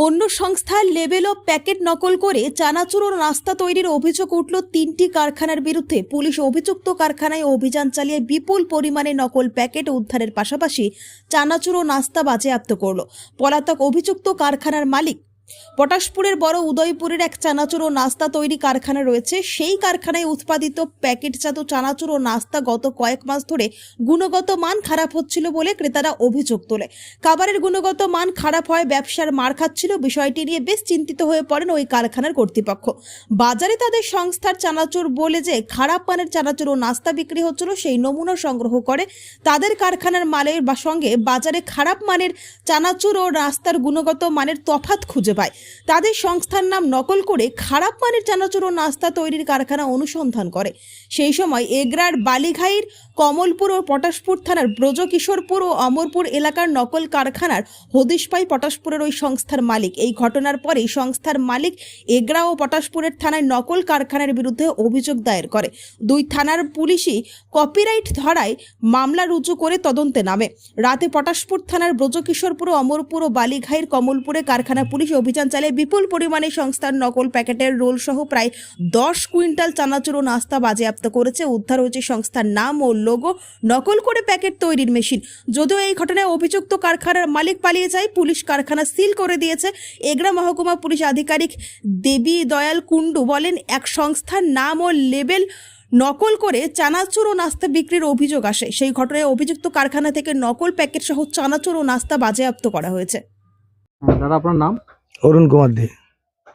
অন্য সংস্থার level of packet নকল করে চানাচুর ও নাস্তা তৈরির অভিযোগ উঠল 3টি কারখানার বিরুদ্ধে। পুলিশ অভিযুক্ত কারখানায় অভিযান চালিয়ে বিপুল পরিমাণে নকল প্যাকেট উদ্ধারের পাশাপাশি চানাচুর ও নাস্তা বাজেয়াপ্ত করল। পলাতক অভিযুক্ত কারখানার মালিক। পটাশপুরের বড় উদয়পুরের এক চানাচুর ও নাস্তা তৈরি কারখানা রয়েছে। সেই কারখানায় উৎপাদিত প্যাকেটজাত চানাচুর ও নাস্তা গত কয়েক মাস ধরে গুণগত মান খারাপ হচ্ছিল বলে ক্রেতারা অভিযোগ তোলে। খাবারের গুণগত মান খারাপ হয় ব্যবসার মার খাচ্ছিল। বিষয়টি নিয়ে বেশ চিন্তিত হয়ে পড়েন ওই কারখানার কর্তৃপক্ষ। বাজারে তাদের সংস্থার চানাচুর বলে যে খারাপ মানের চানাচুর ও নাস্তা বিক্রি হচ্ছিল, সেই নমুনা সংগ্রহ করে তাদের কারখানার মালের সঙ্গে বাজারে খারাপ মানের চানাচুর ও নাস্তার গুণগত মানের তফাৎ খুঁজে পায়। তাদের সংস্থার নাম নকল করে খারাপ মানের চানাচুর ও নাস্তা তৈরির কারখানা অনুসন্ধান করে। সেই সময় এগরার বালিঘাইর কমলপুর ও পটাশপুর থানার ব্রজকিশোরপুর ও অমরপুর এলাকার নকল কারখানার হদিশ পায় পটাশপুরের ওই সংস্থার মালিক। এই ঘটনার পরেই সংস্থার মালিক এগরা ও পটাশপুরের থানায় নকল কারখানার বিরুদ্ধে অভিযোগ দায়ের করে। দুই থানার পুলিশই কপিরাইট ধরায় মামলা রুজু করে তদন্তে নামে। রাতে পটাশপুর থানার ব্রজকিশোরপুর, অমরপুর ও বালিঘাইর কমলপুরে কারখানা পুলিশ অভিযান চালিয়ে বিপুল পরিমাণে সংস্থার নকল প্যাকেটের রোল সহ প্রায় 10 কুইন্টাল চানাচুর ও নাস্তা বাজেয়াপ্ত করেছে। উদ্ধার হয়েছে সংস্থার নাম ও লোগো, নকল করে প্যাকেট তৈরির মেশিন। যদিও এই ঘটনায় অভিযুক্ত কারখানার মালিক পালিয়ে যায়, পুলিশ কারখানা সিল করে দিয়েছে। এগরা মহকুমা পুলিশ আধিকারিক দেবী দয়াল কুন্ডু বলেন, এক সংস্থার নাম ও লেবেল নকল করে চানাচুর ও নাস্তা বিক্রির অভিযোগ আসে। সেই ঘটনায় অভিযুক্ত কারখানা থেকে নকল প্যাকেট সহ চানাচুর ও নাস্তা বাজেয়াপ্ত করা হয়েছে। দাদা, আপনার নাম? অরুণ কুমার দে।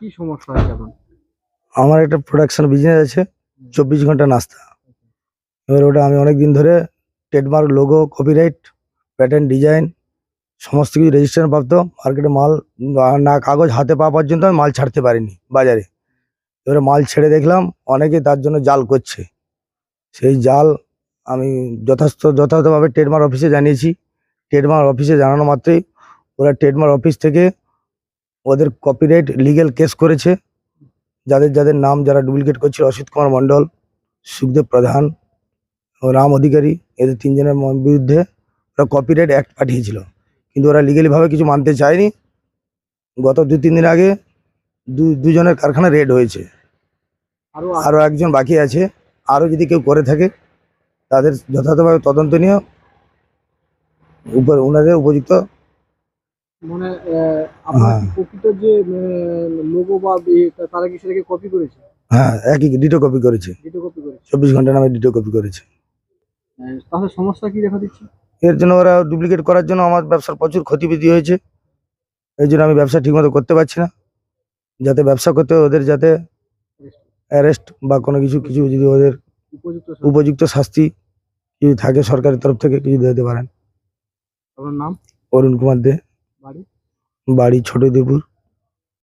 কি সমস্যা হয়েছে আপনার? আমার একটা প্রোডাকশন বিজনেস আছে, 24 ঘন্টা নাস্তা। এবার ওটা আমি অনেক দিন ধরে trademark, logo, copyright, pattern, design সমস্ত কিছু রেজিস্ট্রেশন প্রাপ্ত। মার্কেটে মাল না কাগজ হাতে পাওয়া পর্যন্ত আমি মাল ছাড়তে পারিনি বাজারে। এবারে মাল ছেড়ে দেখলাম অনেকে তার জন্য জাল করছে। সেই জাল আমি যথাযথভাবে ট্রেডমার্ক অফিসে জানিয়েছি। ট্রেডমার্ক অফিসে জানানো মাত্রই ওরা ট্রেডমার্ক অফিস থেকে ওদের কপিরাইট লিগ্যাল কেস করেছে। যাদের নাম যারা ডুপ্লিকেট করছিল, অসিত কুমার মণ্ডল, সুখদেব প্রধান ও রাম অধিকারী, এদের 3 জনের বিরুদ্ধে ওরা কপিরাইট অ্যাক্ট পাঠিয়েছিল, কিন্তু ওরা লিগ্যালিভাবে কিছু মানতে চায়নি। গত 2-3 দিন আগে দুজনের কারখানা রেড হয়েছে। আরও একজন বাকি আছে। আরও যদি কেউ করে থাকে তাদের যথাযথভাবে তদন্ত নিয়ে ওনাদের উপযুক্ত মানে আপনার প্রকৃত যে লোগো বা তারা কি সেটাকে কপি করেছে? হ্যাঁ, একই ডিটো কপি করেছে। ডিটো কপি করেছে, 24 ঘন্টা নামে ডিটো কপি করেছে। তাহলে সমস্যা কি দেখা দিচ্ছে? এর জন্য ওরা ডুপ্লিকেট করার জন্য আমার ব্যবসার প্রচুর ক্ষতিবিধি হয়েছে। এই জন্য আমি ব্যবসা ঠিকমতো করতে পারছি না। যাতে ব্যবসা করতে ওদের যাতে অ্যারেস্ট বা কোনো কিছু যদি ওদের উপযুক্ত শাস্তি যদি থাকে সরকারের তরফ থেকে কিছু দিতে পারেন। আপনার নাম? অরুণ কুমার দে, বাড়ি ছোট দেবপুর।